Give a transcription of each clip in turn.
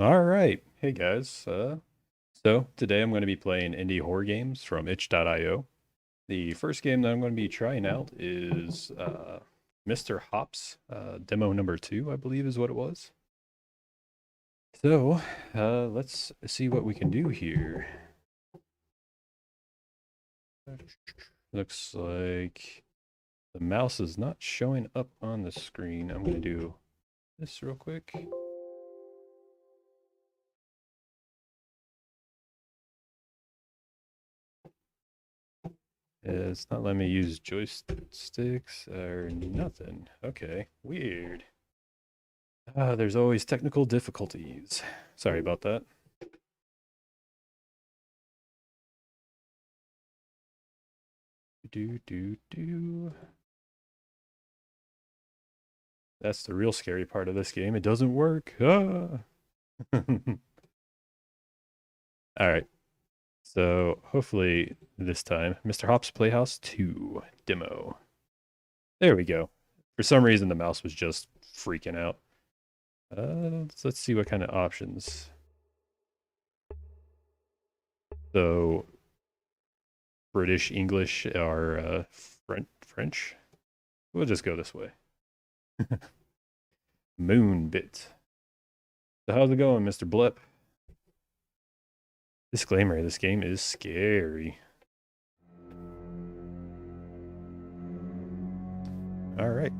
All right. Hey guys. So today I'm going to be playing indie horror games from itch.io. The first game that I'm going to be trying out is Mr. Hops, demo number 2, I believe is what it was. So, let's see what we can do here. Looks like the mouse is not showing up on the screen. I'm going to do this real quick. It's not letting me use joysticks or nothing. Okay, weird. There's always technical difficulties. Sorry about that. Do. That's the real scary part of this game. It doesn't work. Ah. All right. So hopefully this time, Mr. Hop's Playhouse 2 demo. There we go. For some reason, the mouse was just freaking out. Let's see what kind of options. So British, English, or French. We'll just go this way. Moonbit. So how's it going, Mr. Blip? Disclaimer, this game is scary. Alright.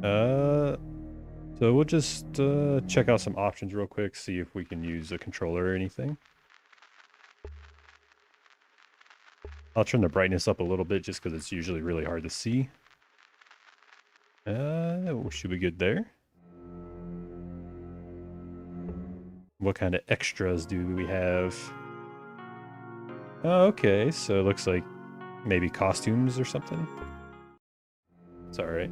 So we'll just check out some options real quick, see if we can use a controller or anything. I'll turn the brightness up a little bit just because it's usually really hard to see. Should be good there. What kind of extras do we have? Oh, okay, so it looks like maybe costumes or something. It's alright.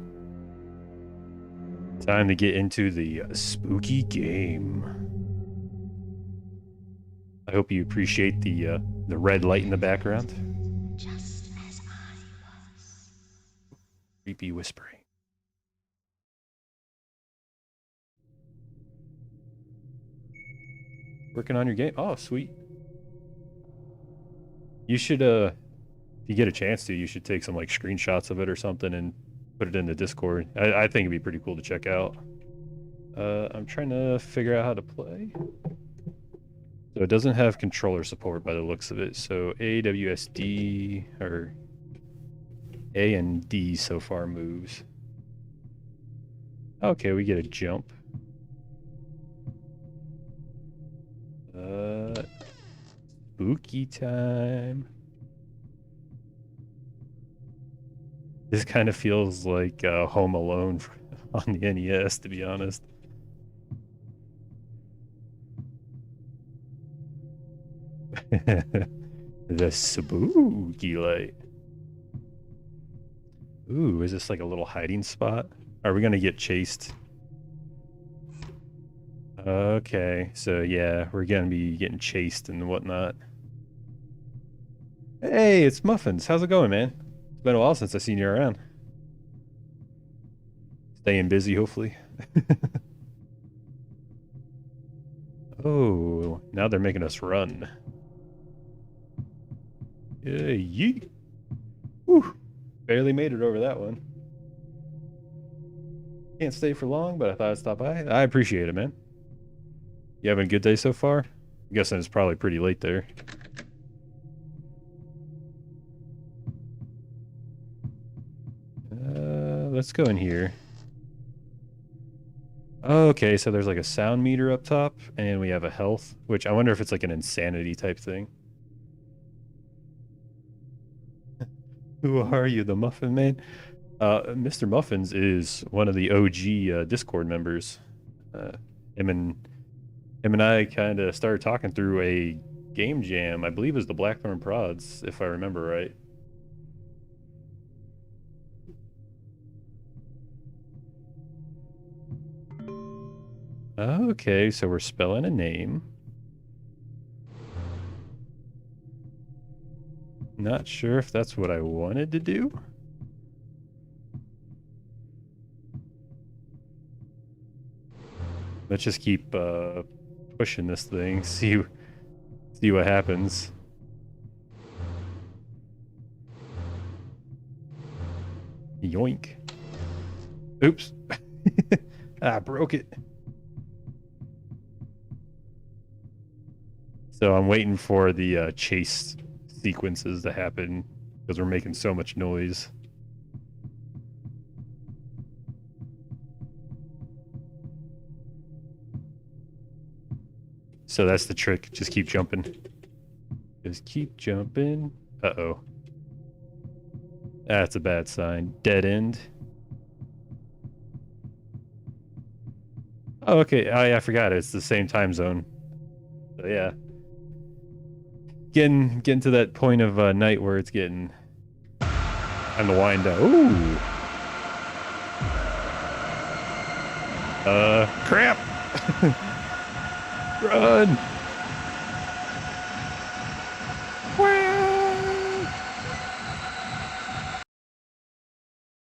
Time to get into the spooky game. I hope you appreciate the red light in the background. Just as I was. Creepy whispering. Working on your game? Oh, sweet. You should, if you get a chance to, you should take some like screenshots of it or something and put it in the Discord. I think it'd be pretty cool to check out. I'm trying to figure out how to play. So it doesn't have controller support by the looks of it. So AWSD or A and D so far moves. Okay, we get a jump. Spooky time. This kind of feels like Home Alone on the NES, to be honest. The spooky light. Ooh, is this like a little hiding spot? Are we gonna get chased? Okay, so yeah, we're gonna be getting chased and whatnot. Hey, it's Muffins. How's it going, man? It's been a while since I've seen you around. Staying busy, hopefully. Oh, now they're making us run. Yeet. Whew. Barely made it over that one. Can't stay for long, but I thought I'd stop by. I appreciate it, man. You having a good day so far? I'm guessing it's probably pretty late there. Let's go in here. Okay, so there's like a sound meter up top, and we have a health, which I wonder if it's like an insanity type thing. Who are you, the Muffin Man? Mr. Muffins is one of the OG Discord members. Uh, him and I kind of started talking through a game jam. I believe it was the Blackthorn Prods, if I remember right. Okay, so we're spelling a name. Not sure if that's what I wanted to do. Let's just keep pushing this thing, see what happens. Yoink. Oops. I broke it. So I'm waiting for the chase sequences to happen because we're making so much noise. So that's the trick. Just keep jumping. Just keep jumping. Uh-oh. That's a bad sign. Dead end. Oh, okay. I forgot. It's the same time zone. So yeah. Getting to that point of night where it's getting time to wind down. Ooh. Crap. Run.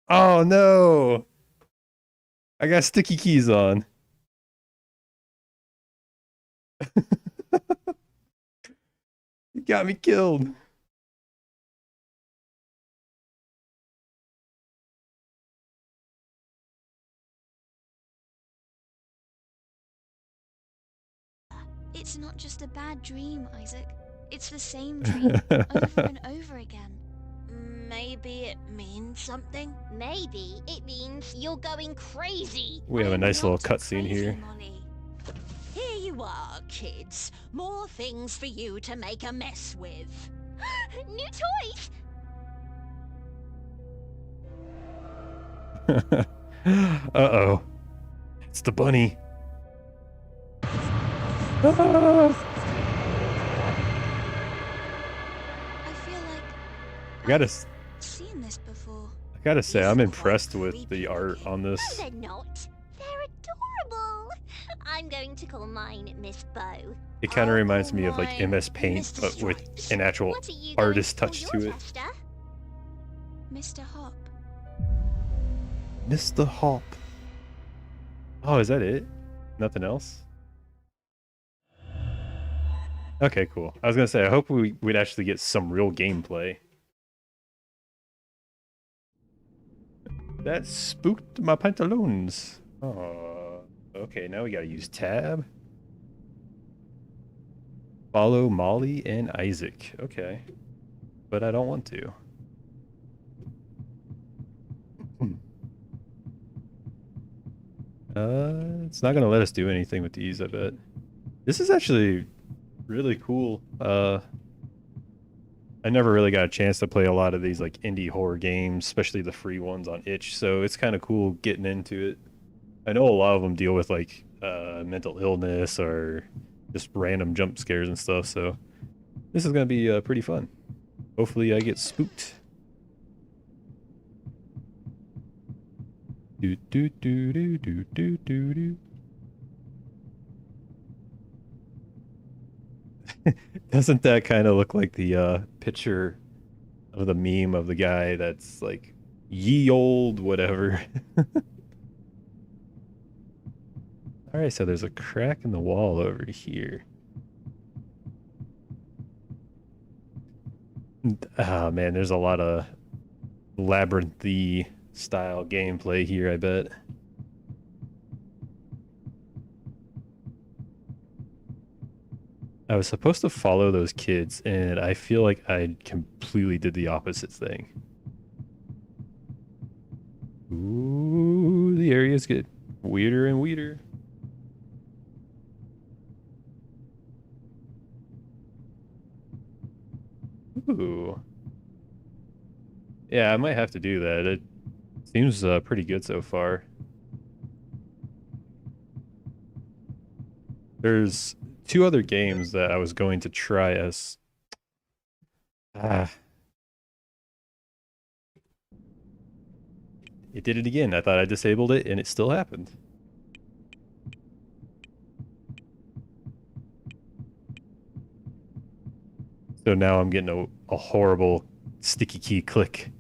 Oh no. I got sticky keys on. You got me killed. It's not just a bad dream, Isaac. It's the same dream over and over again. Maybe it means something? Maybe it means you're going crazy. We have a I'm nice little not cutscene crazy, here. Molly. Here you are, kids. More things for you to make a mess with. New toys! Uh-oh. It's the bunny. Ah! I feel like I gotta, I've seen this before. I gotta say, These I'm are impressed quite with the creepy art looking. on No, this. they're not. They're adorable. I'm going to call mine Miss Bow. It kind of I'll reminds call me of like mine MS Paint, Mr. but with Stripes. an actual What are you going artist to call touch yours, to it. Esther? Mr. Hop. Mr. Hop. Oh, is that it? Nothing else? Okay, cool. I was gonna say, I hope we'd actually get some real gameplay. That spooked my pantaloons. Oh, okay, now we gotta use tab. Follow Molly and Isaac. Okay. But I don't want to. It's not gonna let us do anything with these, I bet. This is actually really cool. I never really got a chance to play a lot of these like indie horror games, especially the free ones on itch, so it's kind of cool getting into it. I know a lot of them deal with like mental illness or just random jump scares and stuff, so this is gonna be pretty fun. Hopefully I get spooked. Do do do do do do do do. Doesn't that kind of look like the picture of the meme of the guy that's like ye old whatever? All right, so there's a crack in the wall over here. Oh man, there's a lot of labyrinthy style gameplay here, I bet. I was supposed to follow those kids, and I feel like I completely did the opposite thing. Ooh, the areas get weirder and weirder. Ooh. Yeah, I might have to do that. It seems pretty good so far. There's two other games that I was going to try as... Ah. It did it again. I thought I disabled it, and it still happened. So now I'm getting a horrible sticky key click.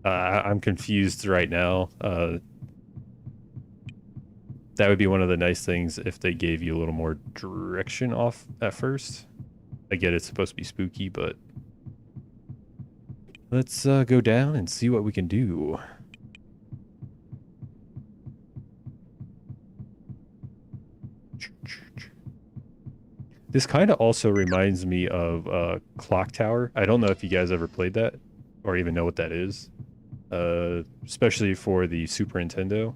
I'm confused right now. That would be one of the nice things if they gave you a little more direction off at first. I get it's supposed to be spooky, but let's go down and see what we can do. This kind of also reminds me of Clock Tower. I don't know if you guys ever played that or even know what that is. Especially for the Super Nintendo.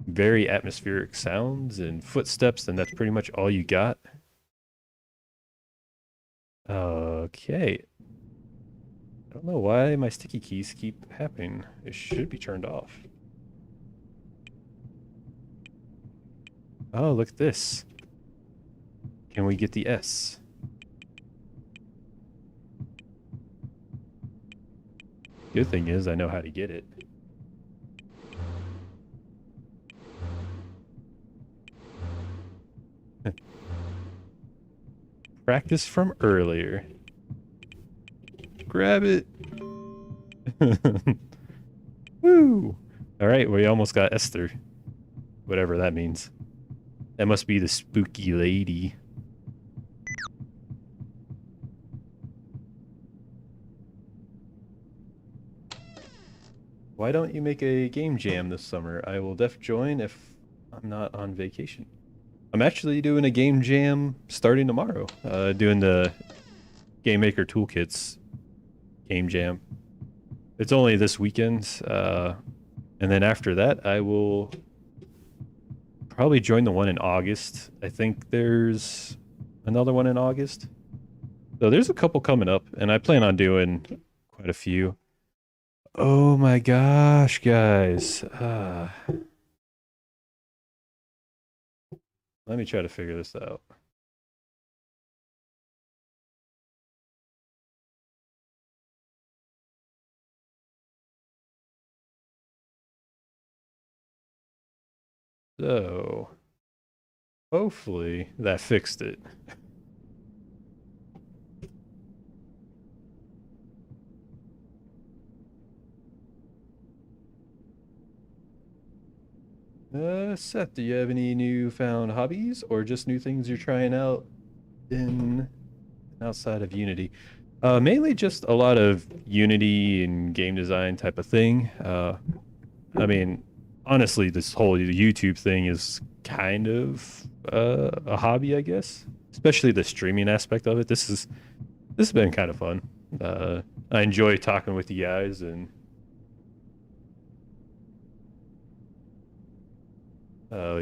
Very atmospheric sounds and footsteps, and that's pretty much all you got. Okay. I don't know why my sticky keys keep happening. It should be turned off. Oh, look at this. Can we get the S? Good thing is I know how to get it. Practice from earlier. Grab it. Woo! Alright, we almost got Esther. Whatever that means. That must be the spooky lady. Why don't you make a game jam this summer? I will join if I'm not on vacation. I'm actually doing a game jam starting tomorrow. Doing the Game Maker Toolkits game jam. It's only this weekend. And then after that, I will probably join the one in August. I think there's another one in August. So there's a couple coming up, and I plan on doing quite a few. Oh my gosh, guys. Let me try to figure this out. So, hopefully that fixed it. Seth, do you have any newfound hobbies or just new things you're trying out in outside of Unity? Mainly just a lot of Unity and game design type of thing. I mean, honestly, this whole YouTube thing is kind of a hobby, I guess. Especially the streaming aspect of it. This has been kind of fun. I enjoy talking with you guys and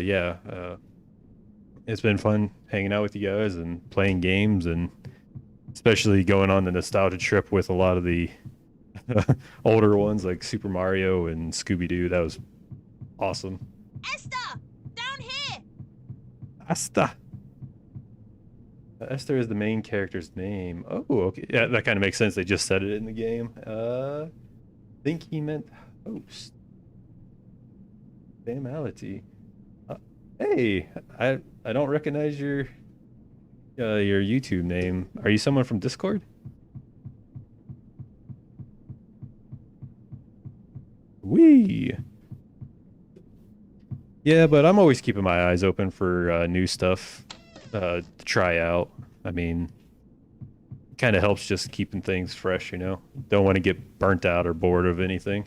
yeah, it's been fun hanging out with you guys and playing games and especially going on the nostalgia trip with a lot of the older ones like Super Mario and Scooby-Doo. That was awesome. Esther! Down here! Asta. Esther is the main character's name. Oh, okay. Yeah, that kind of makes sense. They just said it in the game. Think he meant host. Famality. Hey, I don't recognize your YouTube name. Are you someone from Discord? Wee. Yeah, but I'm always keeping my eyes open for new stuff to try out. I mean, kind of helps just keeping things fresh, you know? Don't want to get burnt out or bored of anything.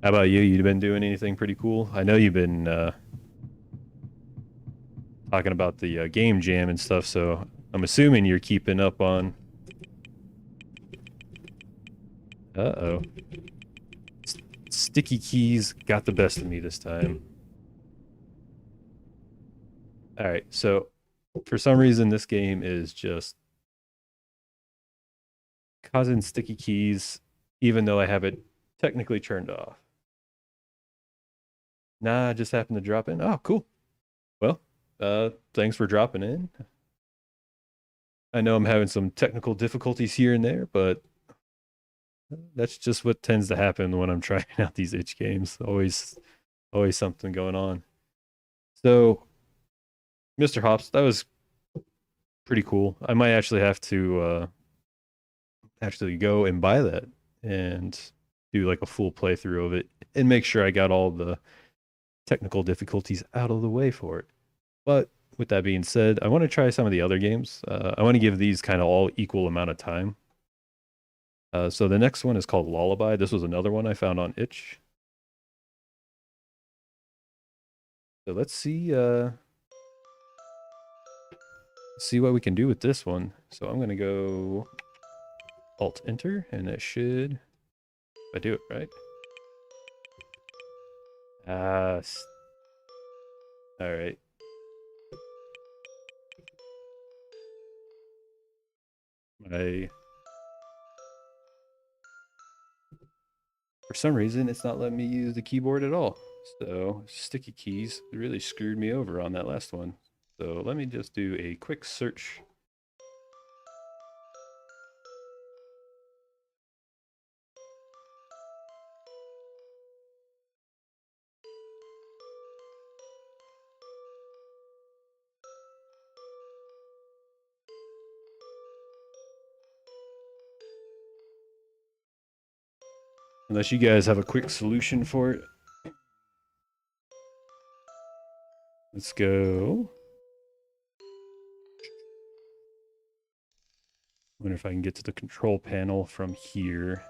How about you? You been doing anything pretty cool? I know you've been talking about the game jam and stuff, so I'm assuming you're keeping up on... Uh-oh. Sticky keys got the best of me this time. Alright, so for some reason this game is just causing sticky keys even though I have it technically turned off. Nah, I just happened to drop in. Oh, cool. Well, thanks for dropping in. I know I'm having some technical difficulties here and there, but that's just what tends to happen when I'm trying out these itch games. Always something going on. So, Mr. Hops, that was pretty cool. I might actually have to actually go and buy that and do like a full playthrough of it and make sure I got all the technical difficulties out of the way for it. But with that being said, I want to try some of the other games. I want to give these kind of all equal amount of time. So the next one is called Lullaby. This was another one I found on Itch. So let's see what we can do with this one. So I'm gonna go Alt Enter, and that should, if I do it right. All right. For some reason, it's not letting me use the keyboard at all. So sticky keys really screwed me over on that last one. So let me just do a quick search. Unless you guys have a quick solution for it. Let's go. Wonder if I can get to the control panel from here.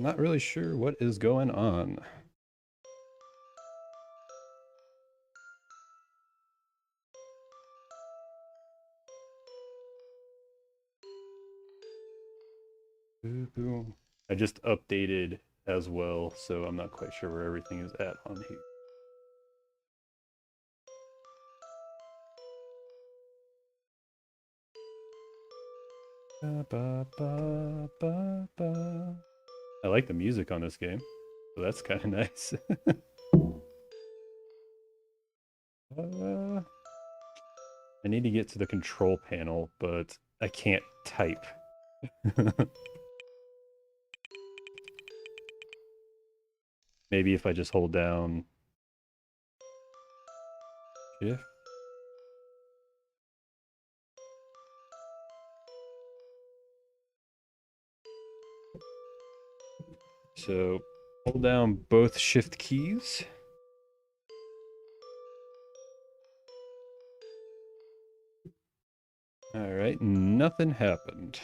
Not really sure what is going on. I just updated as well, so I'm not quite sure where everything is at on here. I like the music on this game, so that's kind of nice. I need to get to the control panel, but I can't type. Maybe if I just hold down Shift. So hold down both Shift keys. All right, nothing happened.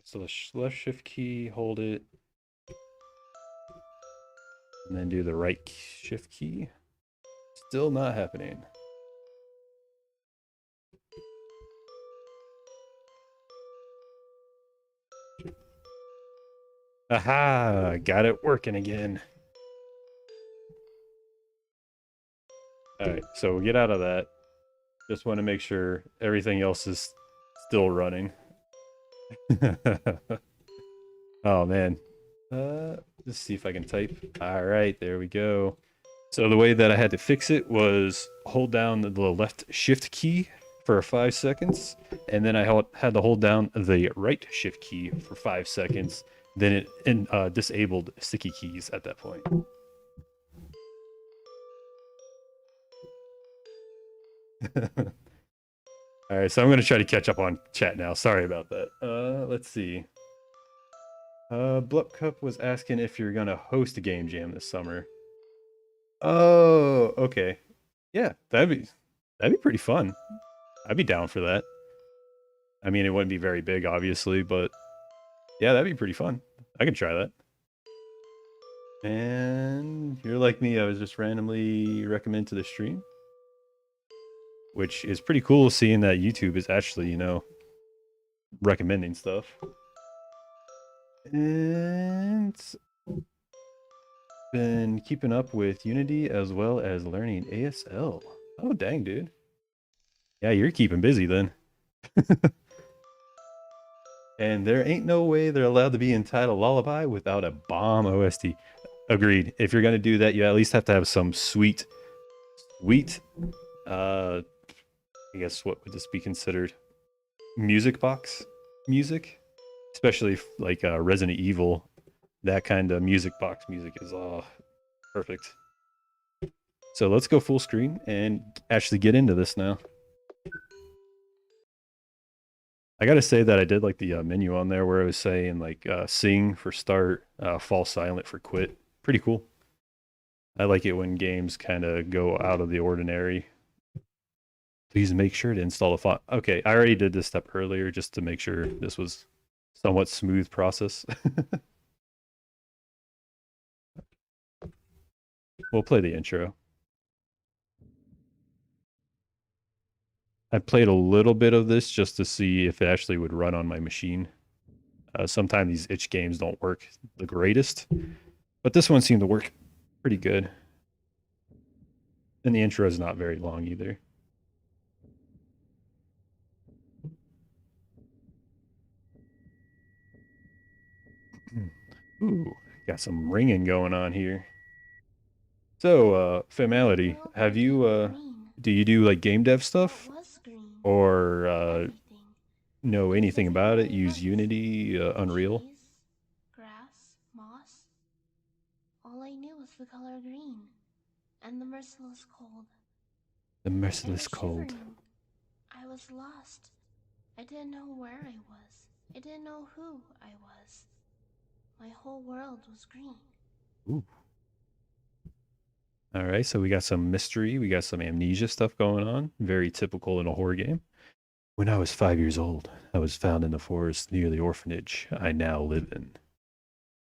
So the left Shift key, hold it, and then do the right Shift key. Still not happening. Aha, got it working again. All right, so we'll get out of that. Just want to make sure everything else is still running. Oh man. Let's see if I can type. All right, there we go. So the way that I had to fix it was hold down the left Shift key for 5 seconds, and then I had to hold down the right Shift key for 5 seconds. Then it disabled sticky keys at that point. All right, so I'm going to try to catch up on chat now. Sorry about that. Let's see. Blup Cup was asking if you're going to host a game jam this summer. Oh, okay. Yeah, that'd be pretty fun. I'd be down for that. I mean, it wouldn't be very big, obviously, but yeah, that'd be pretty fun. I could try that. And you're like me, I was just randomly recommended to the stream, which is pretty cool seeing that YouTube is actually, recommending stuff. And been keeping up with Unity as well as learning ASL. Oh, dang, dude. Yeah, you're keeping busy then. And there ain't no way they're allowed to be entitled Lullaby without a bomb OST. Agreed. If you're gonna do that, you at least have to have some sweet, uh, I guess what would this be considered? Music box music, especially like Resident Evil. That kind of music box music is perfect. So let's go full screen and actually get into this now. I gotta say that I did like the menu on there where it was saying like sing for start, fall silent for quit. Pretty cool. I like it when games kind of go out of the ordinary. Please make sure to install the font. Okay, I already did this step earlier just to make sure this was somewhat smooth process. We'll play the intro. I played a little bit of this just to see if it actually would run on my machine. Sometimes these itch games don't work the greatest, but this one seemed to work pretty good. And the intro is not very long either. Ooh, got some ringing going on here. So, Famality, Well, have I you, can't green. do you do like game dev What stuff was green? or Everything. know It was anything as if about it? all Use was. Unity, Unreal? Trees, grass, moss. All I knew was the color green. And the merciless cold. The I merciless was cold. shivering. I was lost. I didn't know where I was. I didn't know who I was. My whole world was green. Ooh. All right, so we got some mystery, we got some amnesia stuff going on. Very typical in a horror game. When I was 5 years old, I was found in the forest near the orphanage I now live in.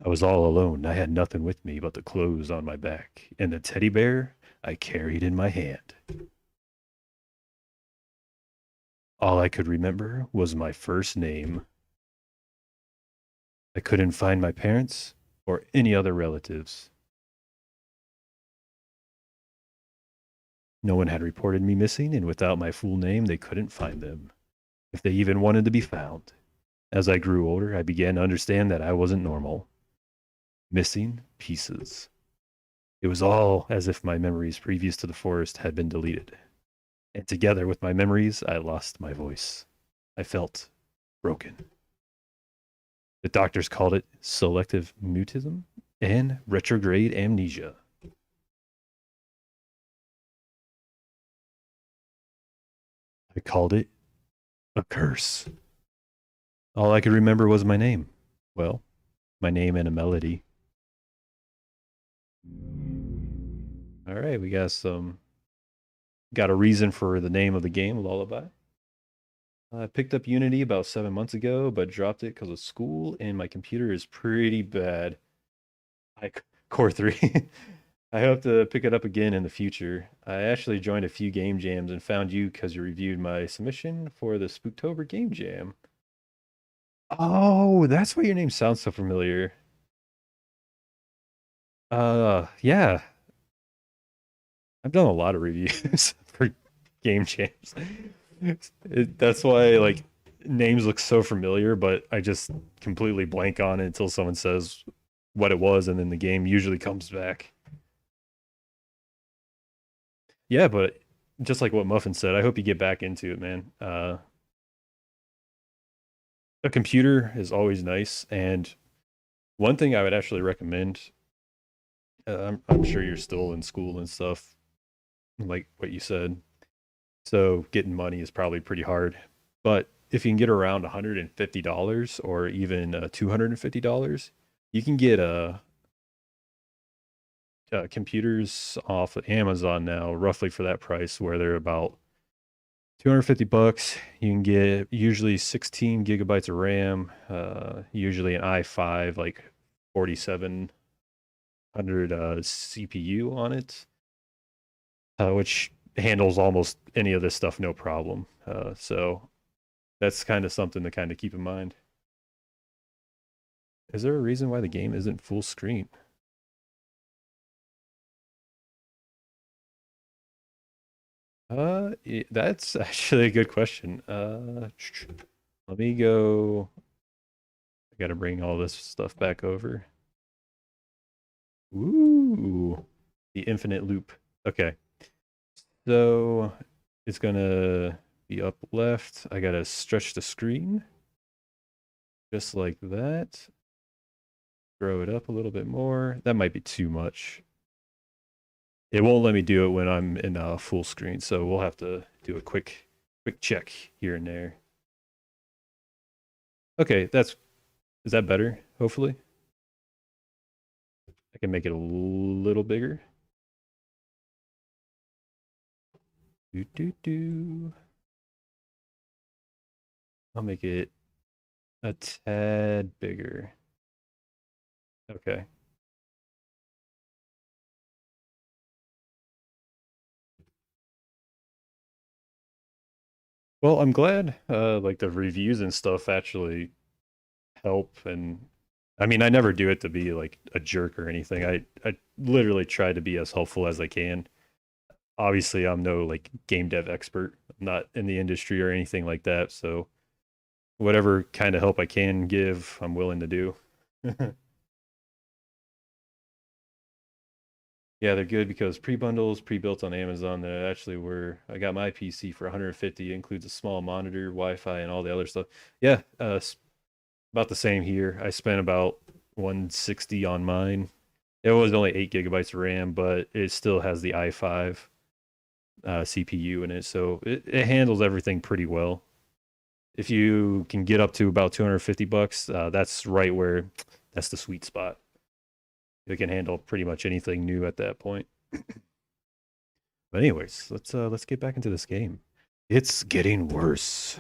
I was all alone. I had nothing with me but the clothes on my back and the teddy bear I carried in my hand. All I could remember was my first name. I couldn't find my parents or any other relatives. No one had reported me missing, and without my full name, they couldn't find them, if they even wanted to be found. As I grew older, I began to understand that I wasn't normal. Missing pieces. It was all as if my memories previous to the forest had been deleted. And together with my memories, I lost my voice. I felt broken. The doctors called it selective mutism and retrograde amnesia. I called it a curse. All I could remember was my name. Well, my name and a melody. All right, we got a reason for the name of the game, Lullaby. I picked up Unity about 7 months ago, but dropped it because of school, and my computer is pretty bad. I Core 3. I hope to pick it up again in the future. I actually joined a few game jams and found you because you reviewed my submission for the Spooktober game jam. Oh, that's why your name sounds so familiar. Yeah, I've done a lot of reviews for game jams. That's why like names look so familiar, but I just completely blank on it until someone says what it was, and then the game usually comes back. Yeah, but just like what Muffin said, I hope you get back into it, man. A computer is always nice, and one thing I would actually recommend. I'm sure you're still in school and stuff, like what you said. So getting money is probably pretty hard. But if you can get around $150 or even $250, you can get computers off of Amazon now, roughly for that price, where they're about 250 bucks. You can get usually 16 gigabytes of RAM, usually an i5, like 4700 CPU on it, which handles almost any of this stuff no problem. So that's kind of something to kind of keep in mind. Is there a reason why the game isn't full screen? That's actually a good question. Let me go. I got to bring all this stuff back over. Ooh, the infinite loop. Okay, so it's gonna be up left. I gotta stretch the screen just like that. Grow it up a little bit more. That might be too much. It won't let me do it when I'm in full screen, so we'll have to do a quick check here and there. Okay, is that better? Hopefully, I can make it a little bigger. Do do do. I'll make it a tad bigger. Okay. Well, I'm glad like the reviews and stuff actually help, and I mean I never do it to be like a jerk or anything. I literally try to be as helpful as I can. Obviously, I'm no like game dev expert. I'm not in the industry or anything like that, so whatever kind of help I can give, I'm willing to do. Yeah, they're good because pre-bundles, pre-built on Amazon that actually were. I got my PC for 150, includes a small monitor, Wi-Fi, and all the other stuff. Yeah, about the same here. I spent about 160 on mine. It was only 8 GB of RAM, but it still has the i5 CPU in it, so it handles everything pretty well. If you can get up to about 250 bucks, that's right where that's the sweet spot. It can handle pretty much anything new at that point. But anyways, let's get back into this game. It's getting worse.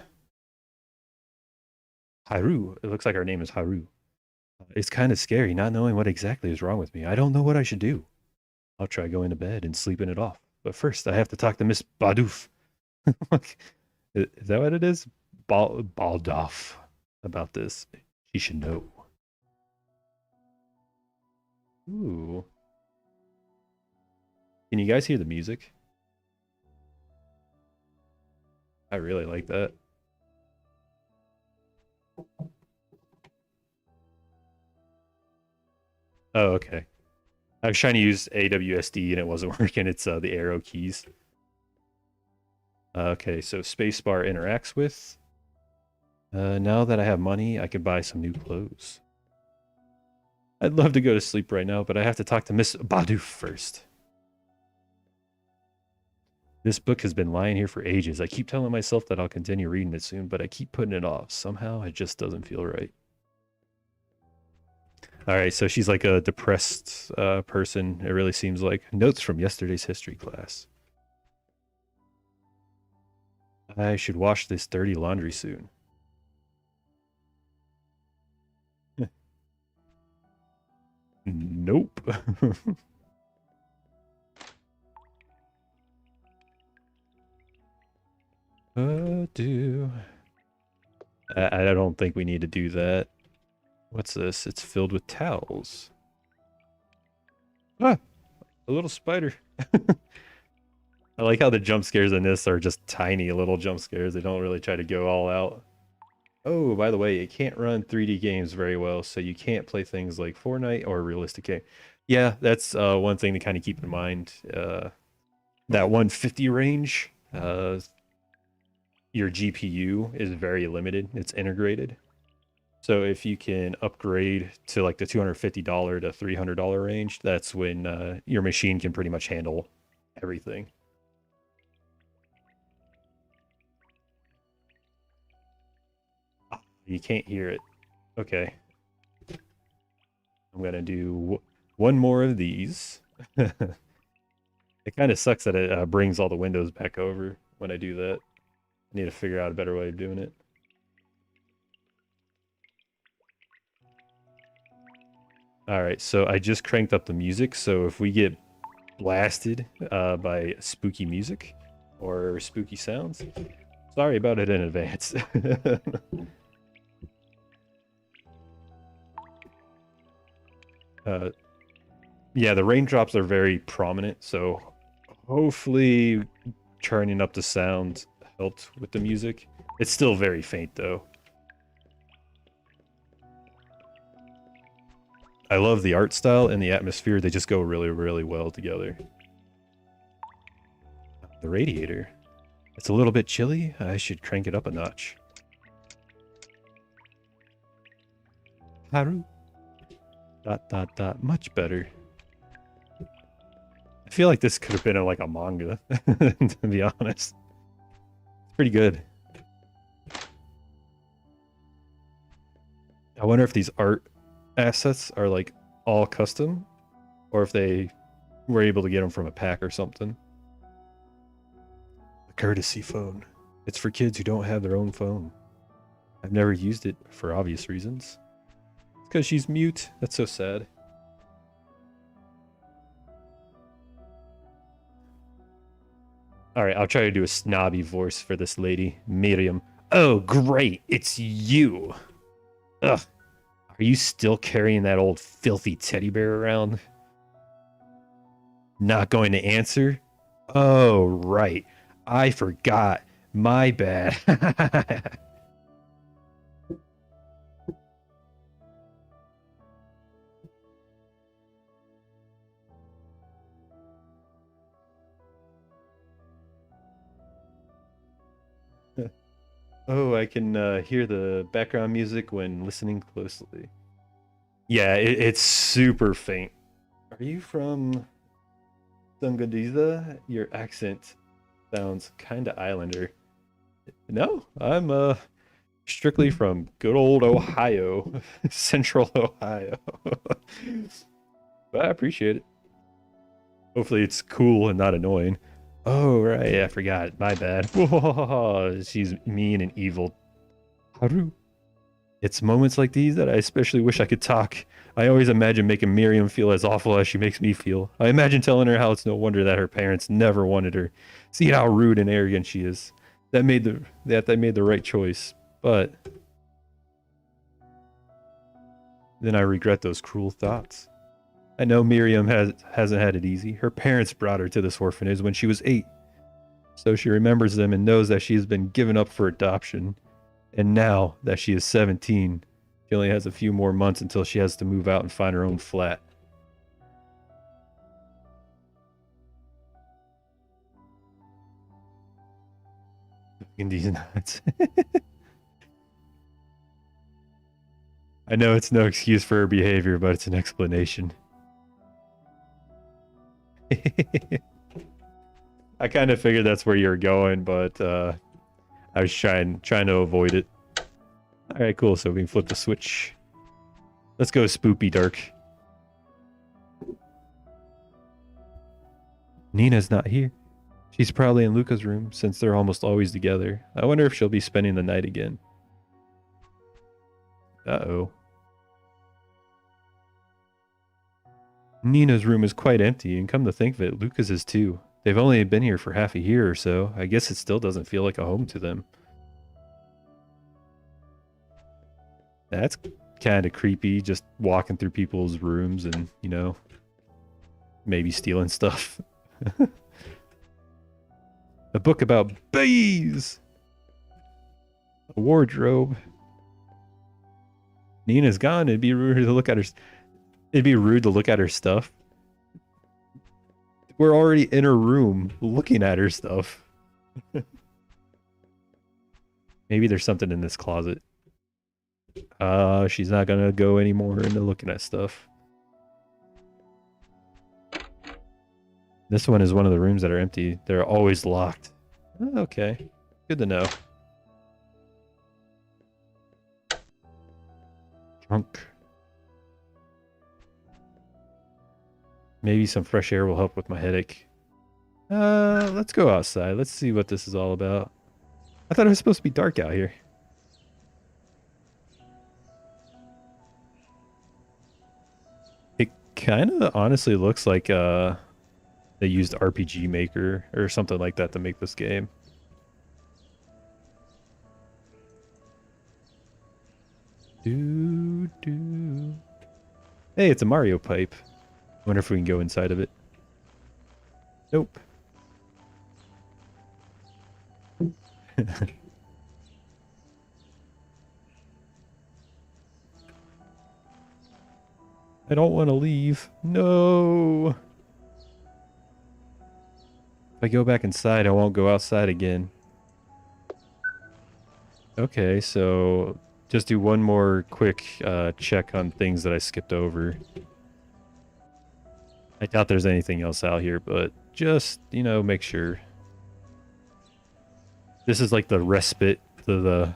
Haru. It looks like our name is Haru. It's kind of scary not knowing what exactly is wrong with me. I don't know what I should do. I'll try going to bed and sleeping it off. But first, I have to talk to Miss Badoof. Is that what it is? Baldoff about this. She should know. Ooh. Can you guys hear the music? I really like that. Oh, okay. I was trying to use AWSD and it wasn't working. It's the arrow keys. Okay, so spacebar interacts with. Now that I have money, I could buy some new clothes. I'd love to go to sleep right now, but I have to talk to Miss Badoof first. This book has been lying here for ages. I keep telling myself that I'll continue reading it soon, but I keep putting it off. Somehow it just doesn't feel right. All right, so she's like a depressed person. It really seems like. Notes from yesterday's history class. I should wash this dirty laundry soon. Nope. Do. I don't think we need to do that. What's this? It's filled with towels. Ah, a little spider. I like how the jump scares in this are just tiny little jump scares. They don't really try to go all out. Oh, by the way, it can't run 3D games very well, so you can't play things like Fortnite or realistic game. Yeah, that's one thing to kind of keep in mind. That 150 range, your GPU is very limited. It's integrated. So if you can upgrade to like the $250 to $300 range, that's when your machine can pretty much handle everything. You can't hear it. Okay. I'm gonna do one more of these. It kind of sucks that it brings all the windows back over when I do that. I need to figure out a better way of doing it. All right, so I just cranked up the music, so if we get blasted by spooky music or spooky sounds, sorry about it in advance. Yeah, the raindrops are very prominent, so hopefully turning up the sound helped with the music. It's still very faint, though. I love the art style and the atmosphere. They just go really, really well together. The radiator. It's a little bit chilly. I should crank it up a notch. Haru. ... Much better. I feel like this could have been in like a manga, to be honest. It's pretty good. I wonder if these art assets are like all custom, or if they were able to get them from a pack or something. The courtesy phone. It's for kids who don't have their own phone. I've never used it for obvious reasons. It's because she's mute. That's so sad. Alright, I'll try to do a snobby voice for this lady. Miriam. Oh, great. It's you. Ugh. Are you still carrying that old filthy teddy bear around? Not going to answer? Oh, right. I forgot. My bad. Oh, I can hear the background music when listening closely. Yeah, it's super faint. Are you from Sungadiza? Your accent sounds kind of islander. No, I'm strictly from good old Ohio, Central Ohio. But I appreciate it. Hopefully it's cool and not annoying. Oh, right, I forgot. My bad. She's mean and evil. Haru. It's moments like these that I especially wish I could talk. I always imagine making Miriam feel as awful as she makes me feel. I imagine telling her how it's no wonder that her parents never wanted her. See how rude and arrogant she is. They made the right choice. But then I regret those cruel thoughts. I know Miriam hasn't had it easy. Her parents brought her to this orphanage when she was 8. So she remembers them and knows that she has been given up for adoption. And now that she is 17, she only has a few more months until she has to move out and find her own flat. In these nuts. I know it's no excuse for her behavior, but it's an explanation. I kind of figured that's where you're going, but I was trying to avoid it. All right, cool. So we can flip the switch. Let's go spoopy dark. Nina's not here. She's probably in Luca's room since they're almost always together. I wonder if she'll be spending the night again. Uh-oh. Nina's room is quite empty, and come to think of it, Luca's is too. They've only been here for half a year or so. I guess it still doesn't feel like a home to them. That's kind of creepy, just walking through people's rooms and, you know, maybe stealing stuff. A book about bees! A wardrobe. Nina's gone. It'd be rude to look at her stuff. We're already in her room looking at her stuff. Maybe there's something in this closet. She's not gonna go anymore into looking at stuff. This one is one of the rooms that are empty. They're always locked. Oh, okay. Good to know. Trunk. Maybe some fresh air will help with my headache. Let's go outside. Let's see what this is all about. I thought it was supposed to be dark out here. It kind of honestly looks like they used RPG Maker or something like that to make this game. Doo. Hey, it's a Mario pipe. Wonder if we can go inside of it. Nope. I don't want to leave. No. If I go back inside, I won't go outside again. Okay, so just do one more quick check on things that I skipped over. I doubt there's anything else out here, but just, you know, make sure. This is like the respite to the,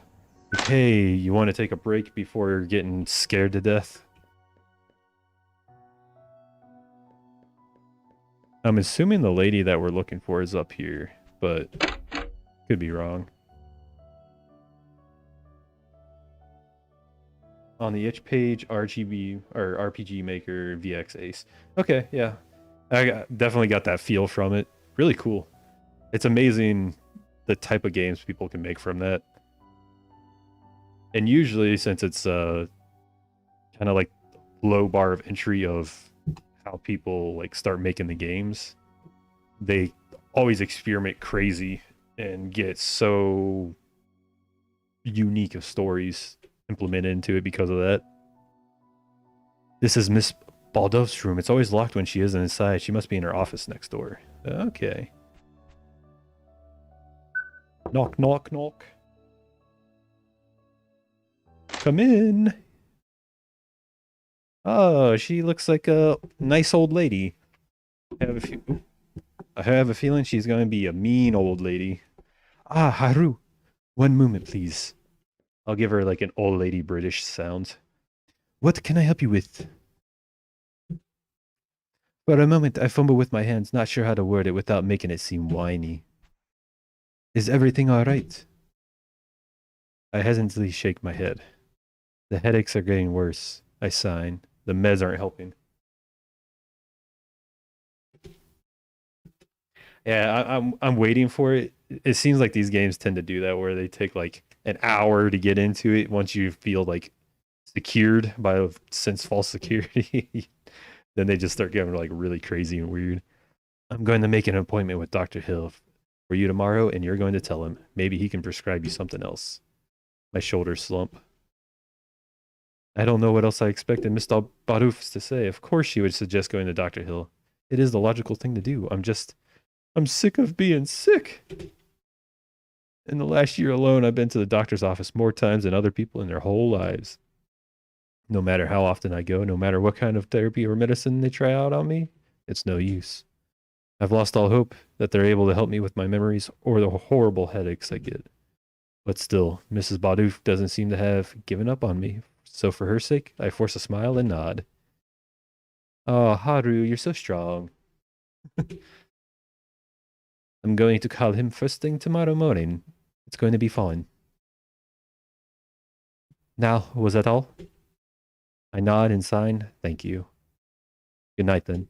like, hey, you want to take a break before you're getting scared to death? I'm assuming the lady that we're looking for is up here, but could be wrong. On the itch page, RGB or RPG Maker VX Ace. Okay, yeah. Definitely got that feel from it. Really cool. It's amazing the type of games people can make from that. And usually, since it's kind of like low bar of entry of how people like start making the games, they always experiment crazy and get so unique of stories implemented into it because of that. This is Miss Baldov's room. It's always locked when she isn't inside. She must be in her office next door. Okay. Knock, knock, knock. Come in. Oh, she looks like a nice old lady. I have a feeling she's going to be a mean old lady. Ah, Haru. One moment, please. I'll give her like an old lady British sound. What can I help you with? For a moment, I fumble with my hands, not sure how to word it without making it seem whiny. Is everything all right? I hesitantly shake my head. The headaches are getting worse. I sigh. The meds aren't helping. Yeah, I'm waiting for it. It seems like these games tend to do that, where they take like an hour to get into it. Once you feel like secured by a sense false security, then they just start getting like really crazy and weird. I'm going to make an appointment with Dr. Hill for you tomorrow, and you're going to tell him. Maybe he can prescribe you something else. My shoulders slump. I don't know what else I expected Miss Baruf to say. Of course she would suggest going to Dr. Hill. It is the logical thing to do. I'm sick of being sick. In the last year alone, I've been to the doctor's office more times than other people in their whole lives. No matter how often I go, no matter what kind of therapy or medicine they try out on me, it's no use. I've lost all hope that they're able to help me with my memories or the horrible headaches I get. But still, Mrs. Badouf doesn't seem to have given up on me. So for her sake, I force a smile and nod. Oh, Haru, you're so strong. I'm going to call him first thing tomorrow morning. It's going to be fun. Now, was that all? I nod and sign. Thank you. Good night, then.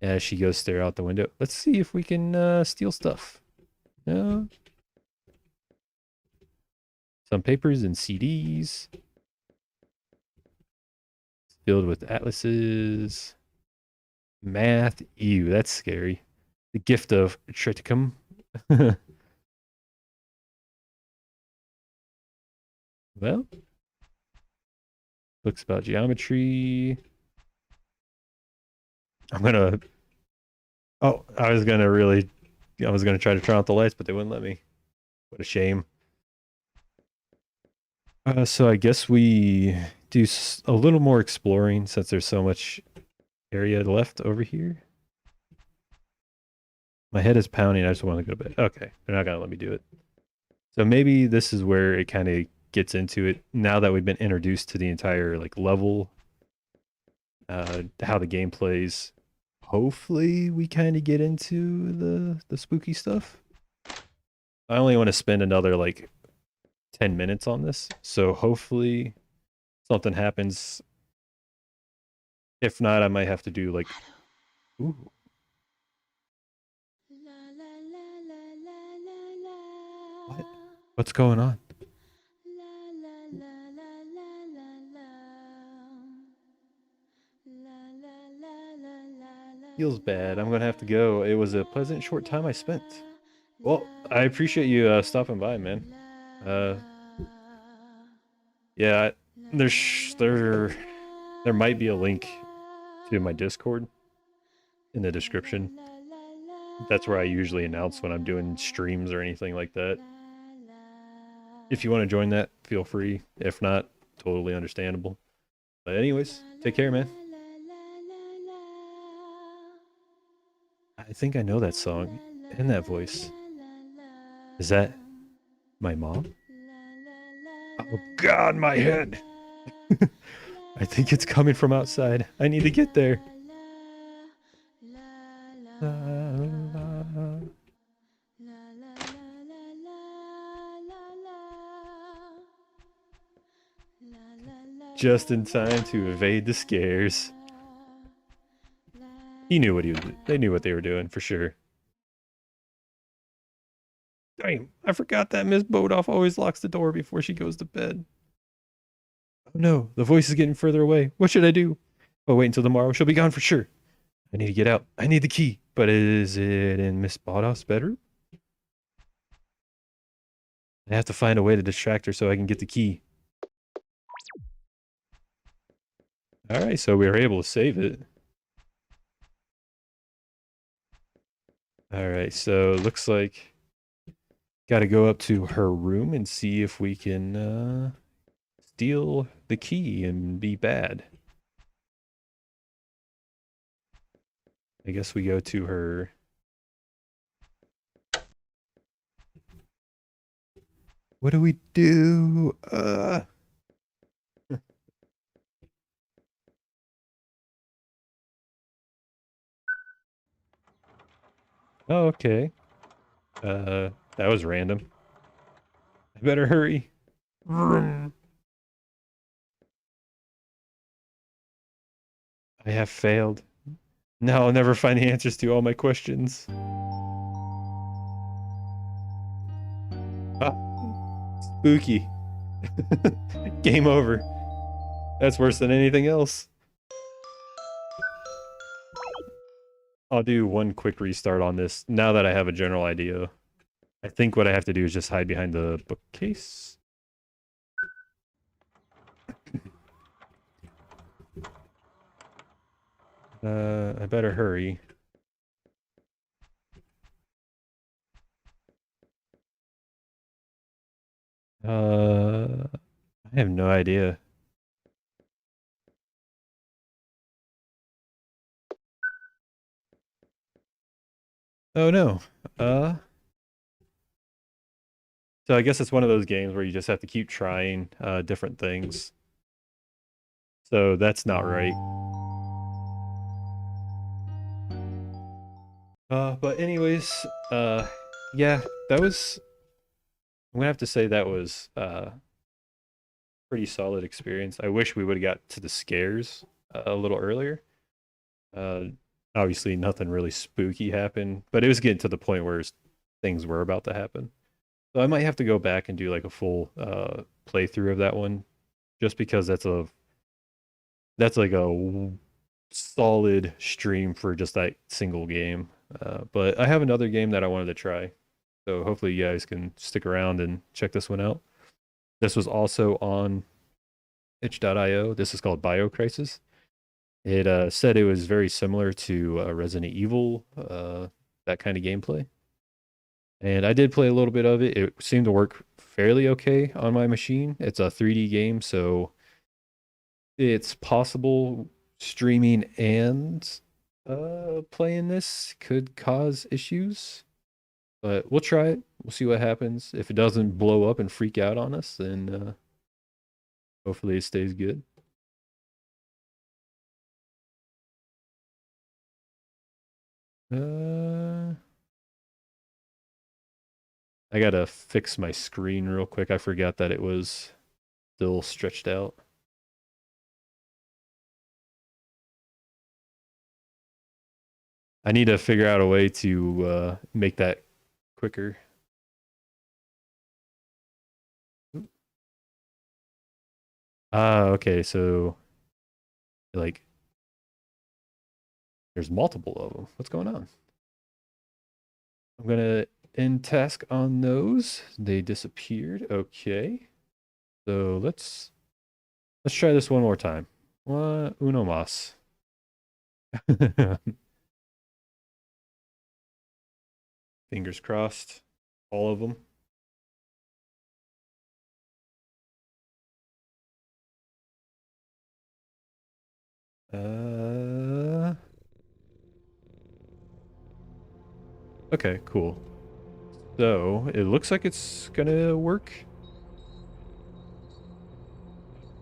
As she goes stare out the window. Let's see if we can steal stuff. No. Some papers and CDs. Filled with atlases. Math. Ew, that's scary. The gift of Triticum. Well. Books about geometry. I'm gonna... Oh, I was gonna try to turn out the lights, but they wouldn't let me. What a shame. So I guess we do a little more exploring since there's so much area left over here. My head is pounding. I just want to go to bed. Okay, they're not gonna let me do it. So maybe this is where it kind of gets into it. Now that we've been introduced to the entire like level, how the game plays. Hopefully, we kind of get into the spooky stuff. I only want to spend another like 10 minutes on this, so hopefully something happens. If not, I might have to do like... Ooh. What? What's going on? Feels bad. I'm gonna have to go. It was a pleasant short time I spent. Well, I appreciate you stopping by, man. Yeah, There might be a link to my Discord in the description. That's where I usually announce when I'm doing streams or anything like that. If you want to join that, feel free. If not, totally understandable. But anyways, take care, man. I think I know that song and that voice. Is that my mom? Oh God, my head. I think it's coming from outside. I need to get there. La, la, just in time to evade the scares. He knew what he was. They knew what they were doing for sure. Damn, I forgot that Miss Bodoff always locks the door before she goes to bed. Oh no, the voice is getting further away. What should I do? Oh, wait until tomorrow. She'll be gone for sure. I need to get out. I need the key. But is it in Miss Bodoff's bedroom? I have to find a way to distract her so I can get the key. Alright, so we were able to save it. Alright, so looks like gotta go up to her room and see if we can steal the key and be bad. I guess we go to her. What do we do? Oh, okay. That was random. I better hurry. I have failed. Now I'll never find the answers to all my questions. Ah, spooky. Game over. That's worse than anything else. I'll do one quick restart on this now that I have a general idea. I think what I have to do is just hide behind the bookcase. I better hurry. I have no idea. Oh no. So I guess it's one of those games where you just have to keep trying different things. So that's not right. But anyways, yeah, that was. I'm gonna have to say that was pretty solid experience. I wish we would have got to the scares a little earlier. Uh, Obviously nothing really spooky happened, but it was getting to the point where things were about to happen. So I might have to go back and do like a full playthrough of that one, just because that's like a solid stream for just that single game. But I have another game that I wanted to try, so hopefully you guys can stick around and check this one out. This was also on itch.io. This is called BioCrisis. It said it was very similar to Resident Evil, that kind of gameplay. And I did play a little bit of it. It seemed to work fairly okay on my machine. It's a 3D game, so it's possible streaming and playing this could cause issues. But we'll try it. We'll see what happens. If it doesn't blow up and freak out on us, then hopefully it stays good. I gotta fix my screen real quick. I forgot that it was still stretched out. I need to figure out a way to make that quicker. Ah, okay, so like there's multiple of them. What's going on? I'm gonna end task on those. They disappeared. Okay. So let's Let's try this one more time. Uno mas. Fingers crossed. All of them. Okay, cool. So, it looks like it's gonna work.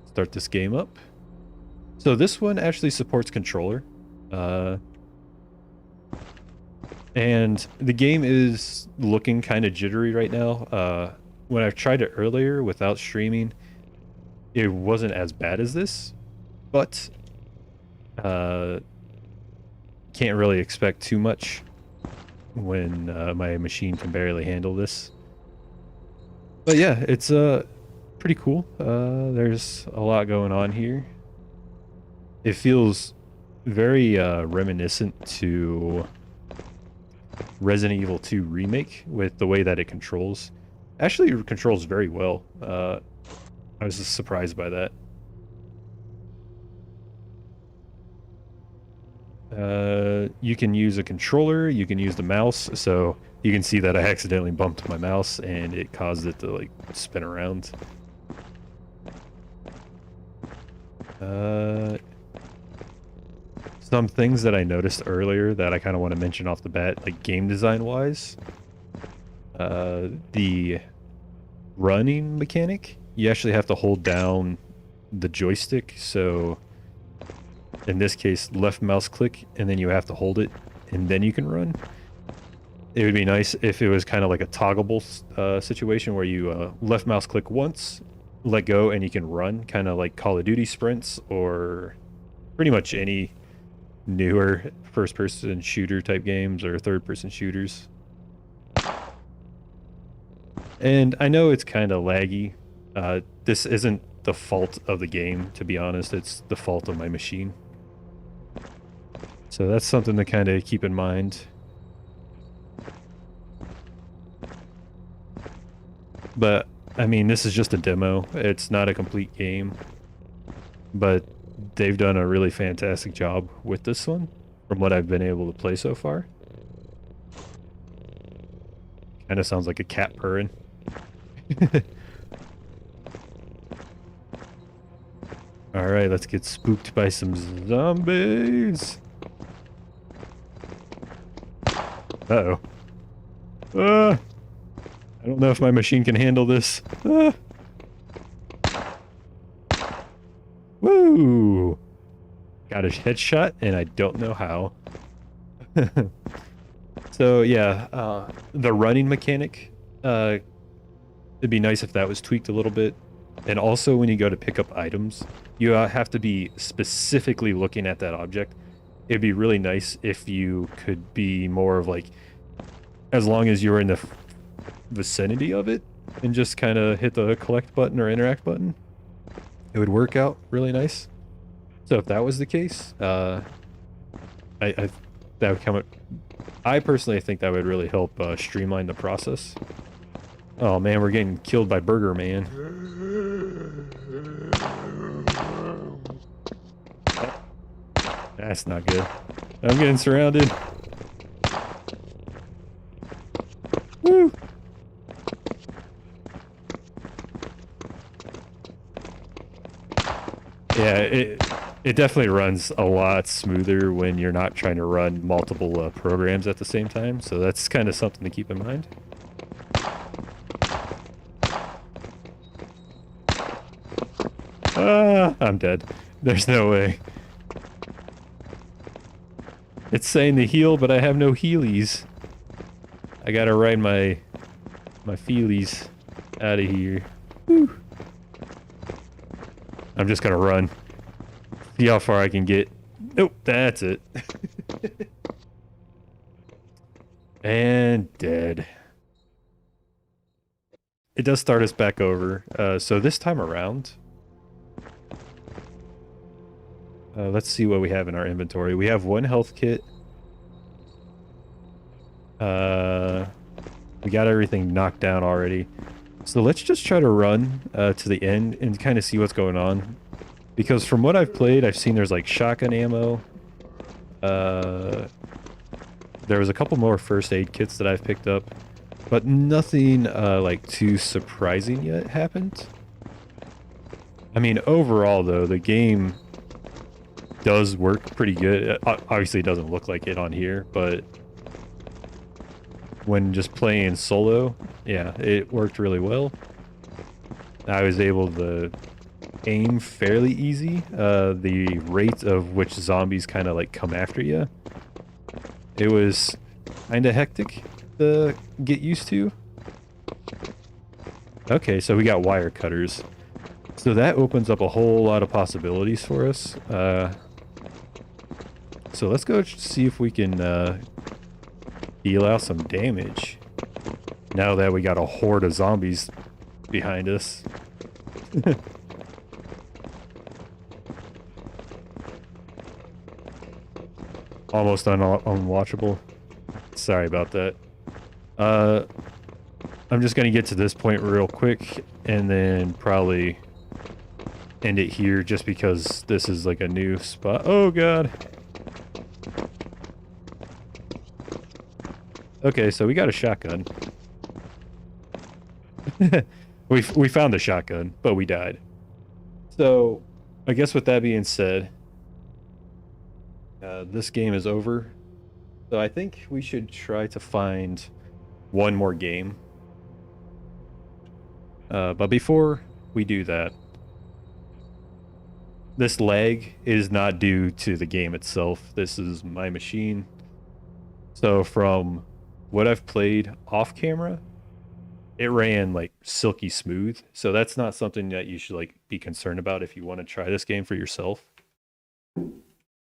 Start this game up. So this one actually supports controller. And the game is looking kind of jittery right now. When I've tried it earlier without streaming, it wasn't as bad as this, but can't really expect too much when my machine can barely handle this. But yeah, it's pretty cool. There's a lot going on here. It feels very reminiscent to Resident Evil 2 Remake with the way that it controls. Actually, it controls very well. I was just surprised by that. You can use a controller, you can use the mouse, so you can see that I accidentally bumped my mouse and it caused it to like spin around. Some things that I noticed earlier that I kind of want to mention off the bat, like game design wise, the running mechanic, you actually have to hold down the joystick, so in this case left mouse click and then you have to hold it and then you can run. It would be nice if it was kind of like a toggleable situation where you left mouse click once, let go, and you can run, kind of like Call of Duty sprints or pretty much any newer first-person shooter type games or third-person shooters. And I know it's kind of laggy. This isn't the fault of the game, to be honest. It's the fault of my machine. So that's something to kind of keep in mind. But, I mean, this is just a demo. It's not a complete game. But they've done a really fantastic job with this one, from what I've been able to play so far. Kind of sounds like a cat purring. Alright, let's get spooked by some zombies. Uh-oh. I don't know if my machine can handle this. Woo! Got a headshot, and I don't know how. So, yeah, the running mechanic, it'd be nice if that was tweaked a little bit. And also, when you go to pick up items, you have to be specifically looking at that object. It'd be really nice if you could be more of like, as long as you're in the vicinity of it, and just kind of hit the collect button or interact button, it would work out really nice. So if that was the case, that would come. I personally think that would really help streamline the process. Oh man, we're getting killed by Burger Man. That's not good. I'm getting surrounded. Woo! Yeah, it definitely runs a lot smoother when you're not trying to run multiple programs at the same time, so that's kind of something to keep in mind. I'm dead. There's no way. It's saying to heal, but I have no healies. I gotta ride my feelies out of here. Whew. I'm just gonna run. See how far I can get. Nope, that's it. And dead. It does start us back over. So this time around, let's see what we have in our inventory. We have one health kit. We got everything knocked down already. So let's just try to run to the end and kind of see what's going on. Because from what I've played, I've seen there's like shotgun ammo. There was a couple more first aid kits that I've picked up, but nothing like too surprising yet happened. I mean, overall though, the game does work pretty good. Obviously, it doesn't look like it on here, but when just playing solo, yeah, it worked really well. I was able to aim fairly easy. The rate of which zombies kind of like come after you, it was kind of hectic to get used to. Okay, so we got wire cutters. So that opens up a whole lot of possibilities for us. So let's go see if we can deal out some damage. Now that we got a horde of zombies behind us. Almost unwatchable. Sorry about that. I'm just gonna get to this point real quick and then probably end it here just because this is like a new spot. Oh god. Okay, so we got a shotgun. we found the shotgun, but we died. So, I guess with that being said, this game is over. So I think we should try to find one more game. But before we do that, this lag is not due to the game itself. This is my machine. So from what I've played off camera, it ran like silky smooth. So that's not something that you should like be concerned about if you want to try this game for yourself.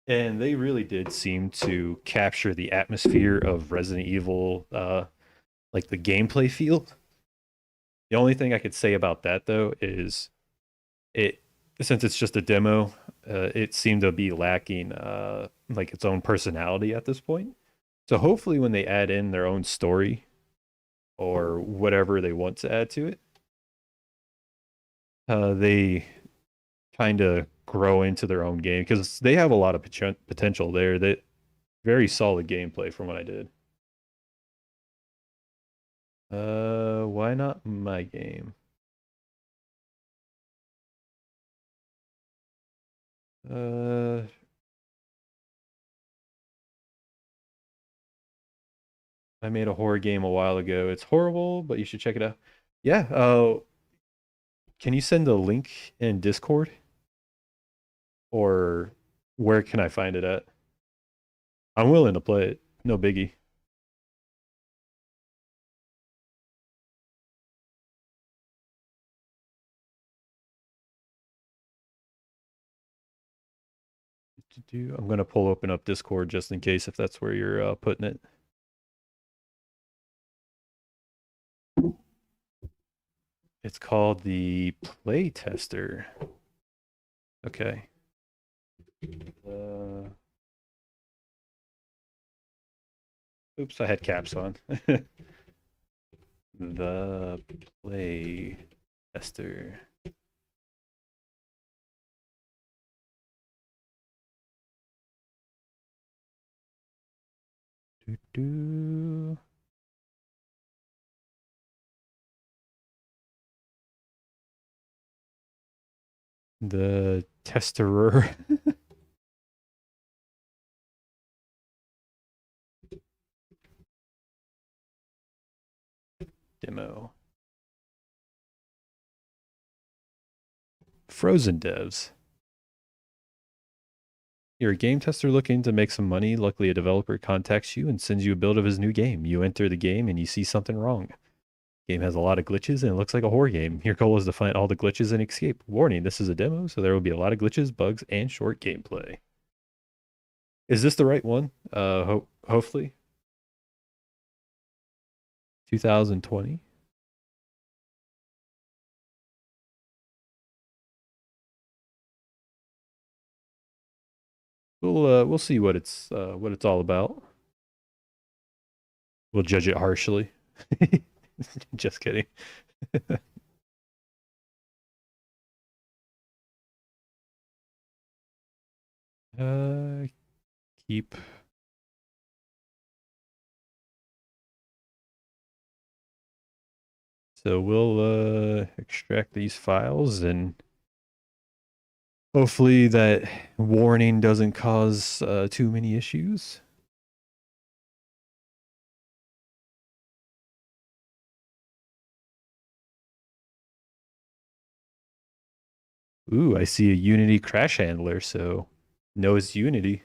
And they really did seem to capture the atmosphere of Resident Evil, like the gameplay feel. The only thing I could say about that though is it, since it's just a demo, it seemed to be lacking like its own personality at this point. So hopefully when they add in their own story or whatever they want to add to it, they kind of grow into their own game because they have a lot of potential there. That very solid gameplay from what I did. Why not my game? Uh, I made a horror game a while ago. It's horrible, but you should check it out. Yeah. Can you send a link in Discord, or where can I find it at? I'm willing to play it. No biggie. I'm gonna open up Discord just in case if that's where you're putting it. It's called the Play Tester. Okay. Oops, I had caps on. The Play Tester. Doo -doo. The Testerer. Demo. Frozen devs. You're a game tester looking to make some money. Luckily, a developer contacts you and sends you a build of his new game. You enter the game and you see something wrong. Game has a lot of glitches and it looks like a horror game. Your goal is to find all the glitches and escape. Warning, this is a demo, so there will be a lot of glitches, bugs, and short gameplay. Is this the right one? Hopefully. 2020. We'll see what it's all about. We'll judge it harshly. Just kidding. Keep. So we'll extract these files and hopefully that warning doesn't cause too many issues. Ooh, I see a Unity crash handler, so knows Unity.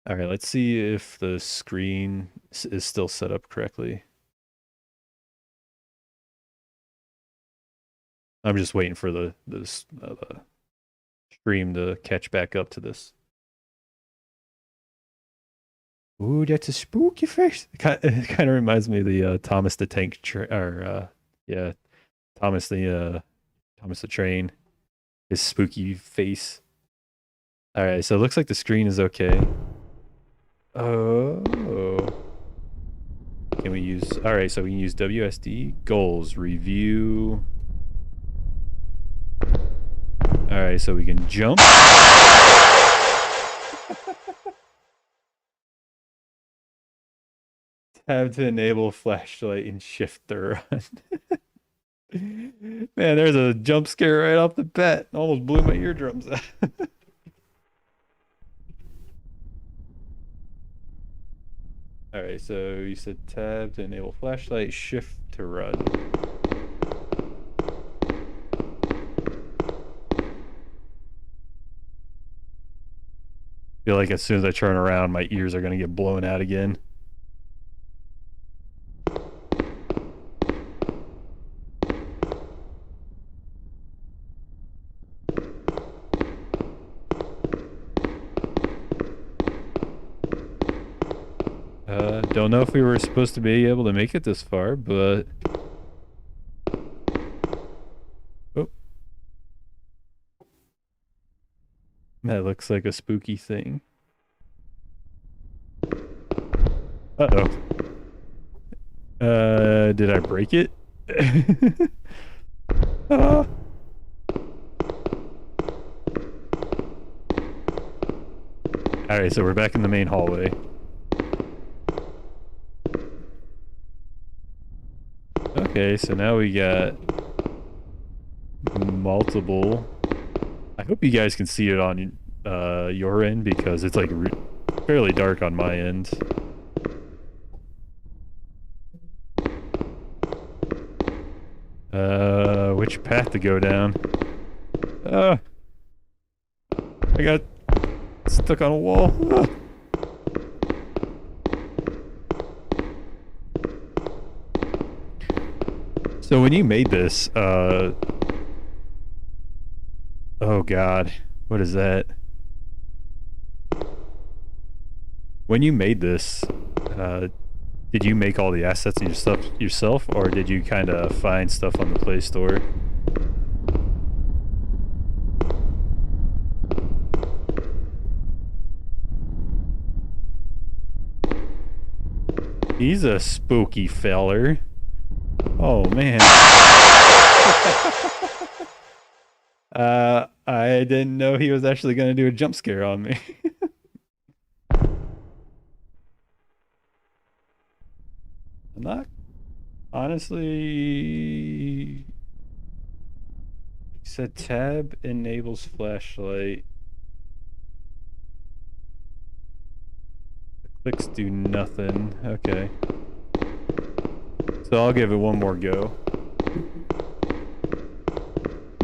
All right, let's see if the screen is still set up correctly. I'm just waiting for the stream to catch back up to this. Ooh, that's a spooky face. It kind of reminds me of the Thomas the Tank, yeah, Thomas the Train. His spooky face. All right, so it looks like the screen is okay. Oh. Can we use... All right, so we can use WSD. Goals. Review. All right, so we can jump. Tab to enable flashlight and shift to run. Man, there's a jump scare right off the bat. Almost blew my eardrums out. All right, so you said tab to enable flashlight, shift to run. Feel like as soon as I turn around, my ears are gonna get blown out again. Don't know if we were supposed to be able to make it this far, but... Oh. That looks like a spooky thing. Uh-oh. Did I break it? Ah. Alright, so we're back in the main hallway. Okay, so now we got multiple. I hope you guys can see it on your end because it's like fairly dark on my end. Which path to go down? I got stuck on a wall. So when you made this, oh god, what is that? When you made this, did you make all the assets and your stuff yourself, or did you kind of find stuff on the Play Store? He's a spooky feller. Oh man. I didn't know he was actually gonna do a jump scare on me. I'm not honestly. He said tab enables flashlight. The clicks do nothing. Okay. So I'll give it one more go.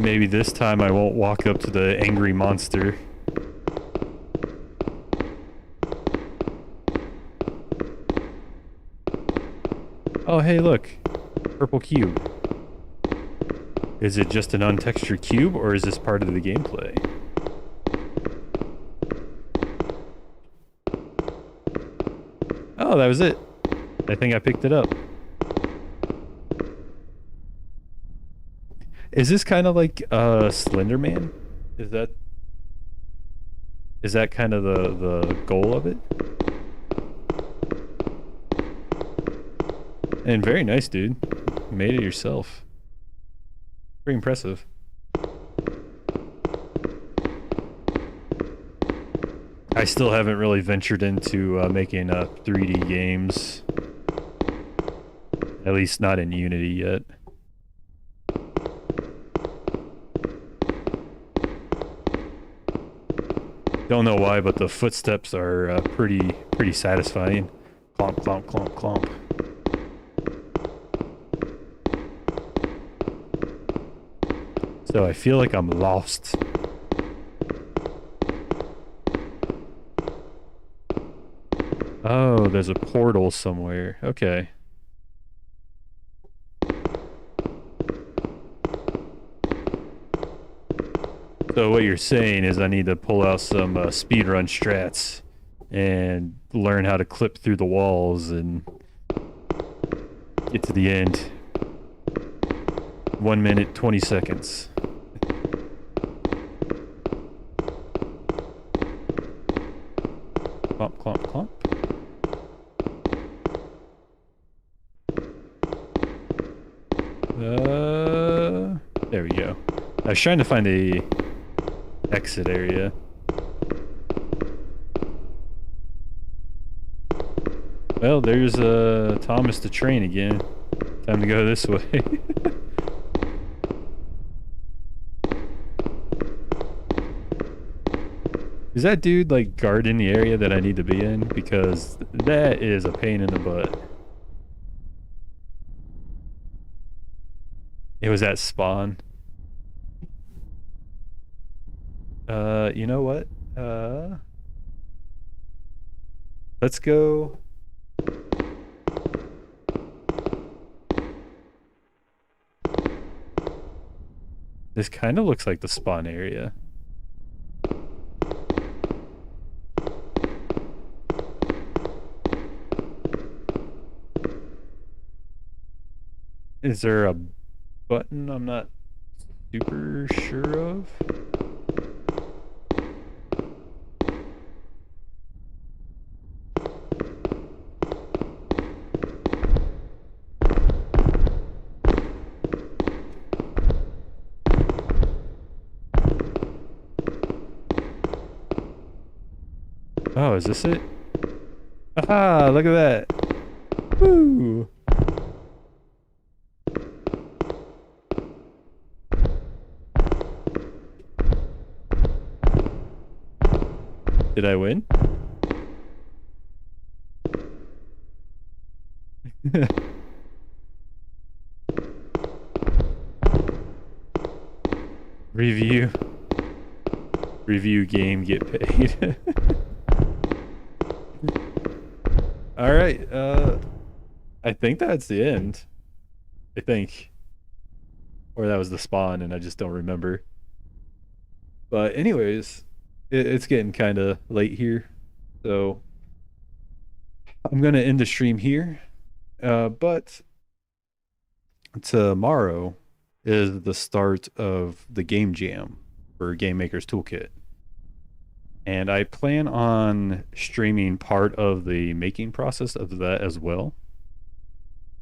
Maybe this time I won't walk up to the angry monster. Oh, hey, look. Purple cube. Is it just an untextured cube, or is this part of the gameplay? Oh, that was it. I think I picked it up. Is this kind of like Slender Man? Is that kind of the goal of it? And very nice, dude. You made it yourself. Pretty impressive. still haven't really ventured into making 3D games. At least not in Unity yet. Don't know why, but the footsteps are pretty satisfying. Clomp, clomp, clomp, clomp. So I feel like I'm lost. Oh, there's a portal somewhere. Okay. So what you're saying is I need to pull out some speedrun strats and learn how to clip through the walls and get to the end. 1 minute, 20 seconds. Clomp, clomp, clomp. There we go. I was trying to find the exit area. Well, there's Thomas the Train again. Time to go this way. Is that dude like guarding the area that I need to be in? Because that is a pain in the butt. It was at spawn. You know what? Let's go. This kind of looks like the spawn area. Is there a button I'm not super sure of? Oh, is this it? Aha, look at that. Woo! Did I win? Review game, get paid. All right, I think that's the end. I think. Or that was the spawn and I just don't remember. But anyways, it's getting kind of late here. So I'm going to end the stream here. But tomorrow is the start of the game jam for Game Maker's Toolkit. And I plan on streaming part of the making process of that as well.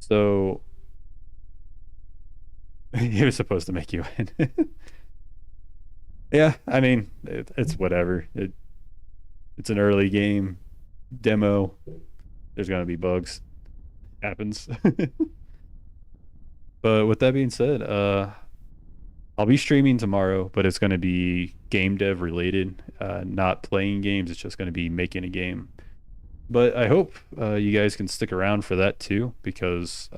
So he was supposed to make you in. Yeah, I mean, it's whatever. It's an early game demo. There's gonna be bugs. Happens. But with that being said, I'll be streaming tomorrow, but it's gonna be game dev related, not playing games. It's just gonna be making a game. But I hope you guys can stick around for that too, because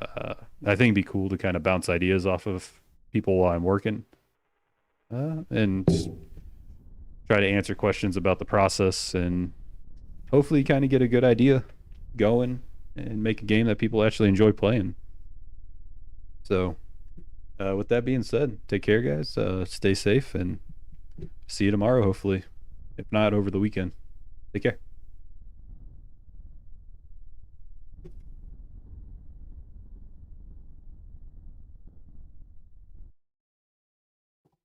I think it'd be cool to kind of bounce ideas off of people while I'm working, and just try to answer questions about the process and hopefully kind of get a good idea going and make a game that people actually enjoy playing. So with that being said, take care, guys. Stay safe and see you tomorrow, hopefully. If not, over the weekend. Take care.